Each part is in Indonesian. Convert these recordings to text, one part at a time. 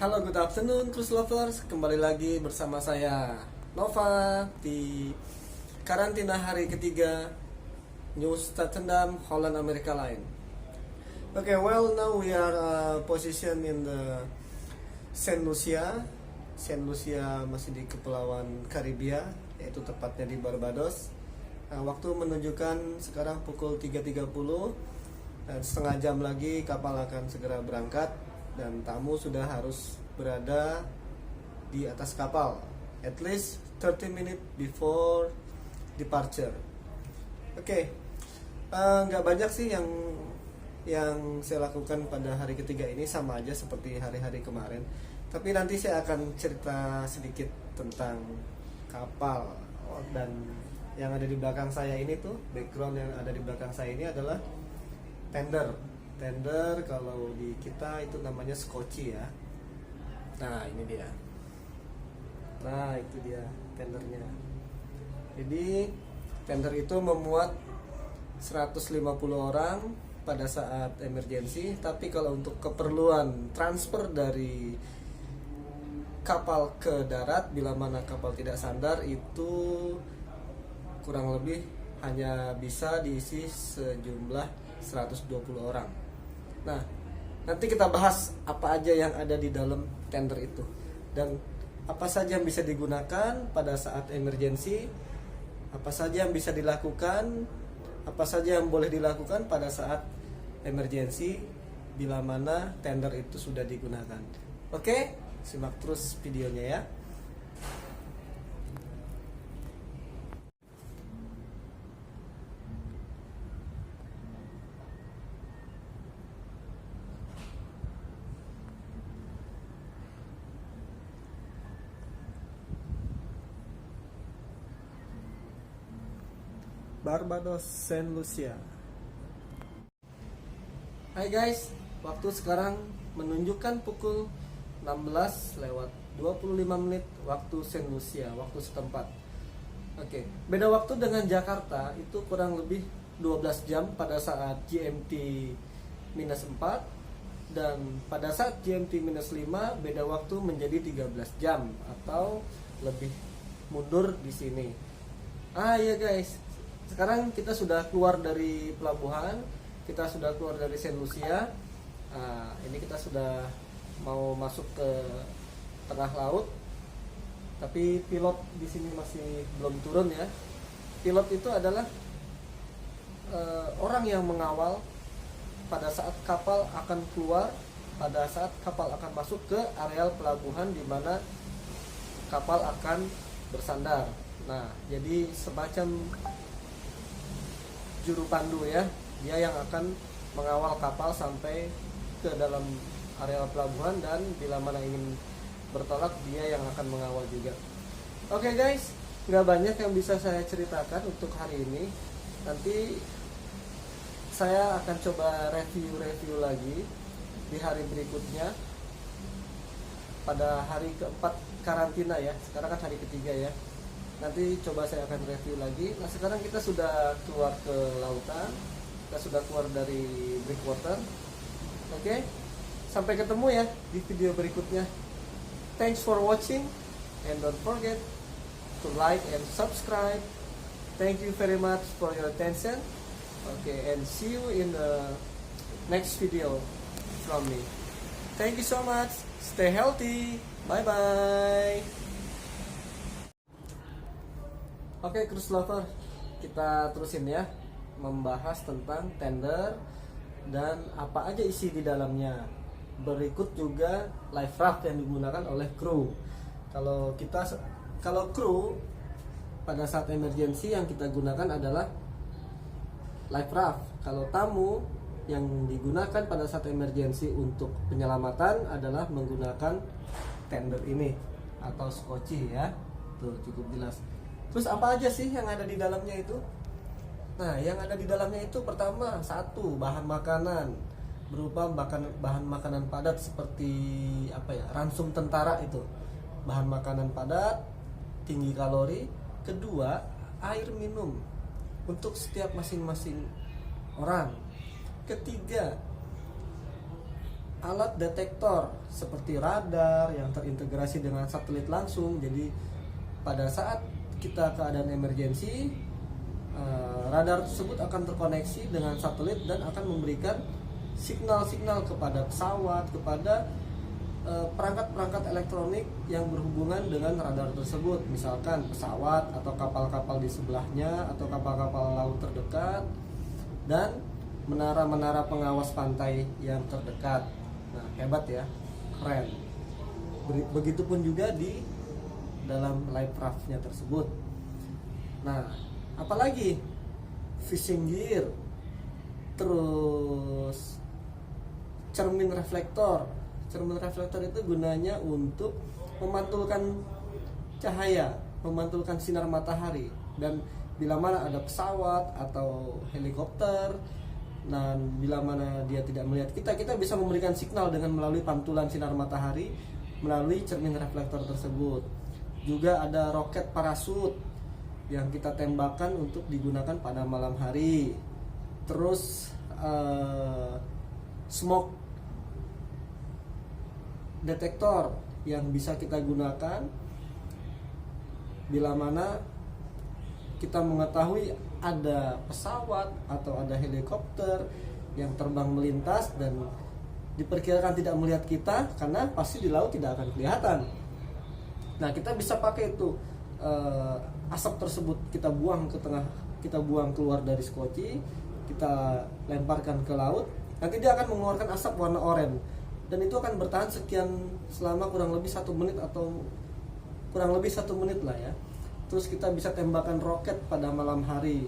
Halo, good afternoon cruise lovers. Kembali lagi bersama saya Nova di karantina hari ketiga New Statendam Holland America Line. Okay, well now we are positioned in the Saint Lucia. Saint Lucia masih di Kepulauan Karibia, yaitu tepatnya di Barbados. Waktu menunjukkan sekarang pukul 3.30 dan setengah jam lagi kapal akan segera berangkat. Dan tamu sudah harus berada di atas kapal at least 30 minutes before departure. Oke, nggak banyak sih yang saya lakukan pada hari ketiga ini, sama aja seperti hari-hari kemarin. Tapi nanti saya akan cerita sedikit tentang kapal. Dan yang ada di belakang saya ini tuh, background yang ada di belakang saya ini adalah tender. Tender kalau di kita itu namanya skoci ya. Nah ini dia. Nah itu dia tendernya. Jadi tender itu memuat 150 orang pada saat emergency. Tapi kalau untuk keperluan transfer dari kapal ke darat bila mana kapal tidak sandar, itu kurang lebih hanya bisa diisi sejumlah 120 orang. Nah, nanti kita bahas apa aja yang ada di dalam tender itu dan apa saja yang bisa digunakan pada saat emergency, apa saja yang bisa dilakukan, apa saja yang boleh dilakukan pada saat emergency bila mana tender itu sudah digunakan. Oke, simak terus videonya ya. Barbados Saint Lucia. Hai guys, waktu sekarang menunjukkan pukul 16:25 waktu Saint Lucia, waktu setempat. Oke, beda waktu dengan Jakarta itu kurang lebih 12 jam pada saat GMT -4, dan pada saat GMT -5 beda waktu menjadi 13 jam atau lebih mundur di sini. Ya guys, sekarang kita sudah keluar dari pelabuhan, kita sudah keluar dari Saint Lucia. Ini kita sudah mau masuk ke tengah laut, tapi pilot di sini masih belum turun ya. Pilot itu adalah orang yang mengawal pada saat kapal akan keluar, pada saat kapal akan masuk ke areal pelabuhan di mana kapal akan bersandar. Nah, jadi semacam juru pandu ya, dia yang akan mengawal kapal sampai ke dalam area pelabuhan, dan bila mana ingin bertolak dia yang akan mengawal juga. Oke guys, nggak banyak yang bisa saya ceritakan untuk hari ini. Nanti saya akan coba review lagi di hari berikutnya pada hari keempat karantina ya. Sekarang kan hari ketiga ya. Nanti coba saya akan review lagi. Nah sekarang kita sudah keluar ke lautan, kita sudah keluar dari breakwater. Oke, sampai ketemu ya di video berikutnya. Thanks for watching and don't forget to like and subscribe. Thank you very much for your attention. Okay, and see you in the next video from me. Thank you so much. Stay healthy. Bye bye. Oke, cruise lover, kita terusin ya membahas tentang tender dan apa aja isi di dalamnya. Berikut juga life raft yang digunakan oleh kru. Kalau kru pada saat emergency yang kita gunakan adalah life raft. Kalau tamu yang digunakan pada saat emergency untuk penyelamatan adalah menggunakan tender ini atau skoci ya. Tuh cukup jelas. Terus apa aja sih yang ada di dalamnya itu? Nah, yang ada di dalamnya itu pertama, satu, bahan makanan berupa bahan makanan padat seperti ransum tentara itu. Bahan makanan padat, tinggi kalori. Kedua, air minum untuk setiap masing-masing orang. Ketiga, alat detektor seperti radar yang terintegrasi dengan satelit langsung. Jadi pada saat kita keadaan emergensi, radar tersebut akan terkoneksi dengan satelit dan akan memberikan signal-signal kepada pesawat, kepada perangkat-perangkat elektronik yang berhubungan dengan radar tersebut. Misalkan pesawat atau kapal-kapal di sebelahnya atau kapal-kapal laut terdekat, dan menara-menara pengawas pantai yang terdekat. Nah, hebat ya, keren. Begitupun juga di dalam live raft-nya tersebut. Nah, apalagi fishing gear, terus cermin reflektor. Cermin reflektor itu gunanya untuk memantulkan cahaya, memantulkan sinar matahari. Dan bila mana ada pesawat atau helikopter, dan bila mana dia tidak melihat kita, kita bisa memberikan signal dengan melalui pantulan sinar matahari melalui cermin reflektor tersebut. Juga ada roket parasut yang kita tembakan untuk digunakan pada malam hari. Terus smoke detektor yang bisa kita gunakan bila mana kita mengetahui ada pesawat atau ada helikopter yang terbang melintas dan diperkirakan tidak melihat kita, karena pasti di laut tidak akan kelihatan. Nah, kita bisa pakai itu asap tersebut kita buang ke tengah, kita buang keluar dari skoci, kita lemparkan ke laut. Nanti dia akan mengeluarkan asap warna oranye, dan itu akan bertahan selama kurang lebih 1 menit atau kurang lebih 1 menit lah ya. Terus kita bisa tembakan roket pada malam hari.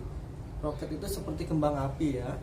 Roket itu seperti kembang api ya.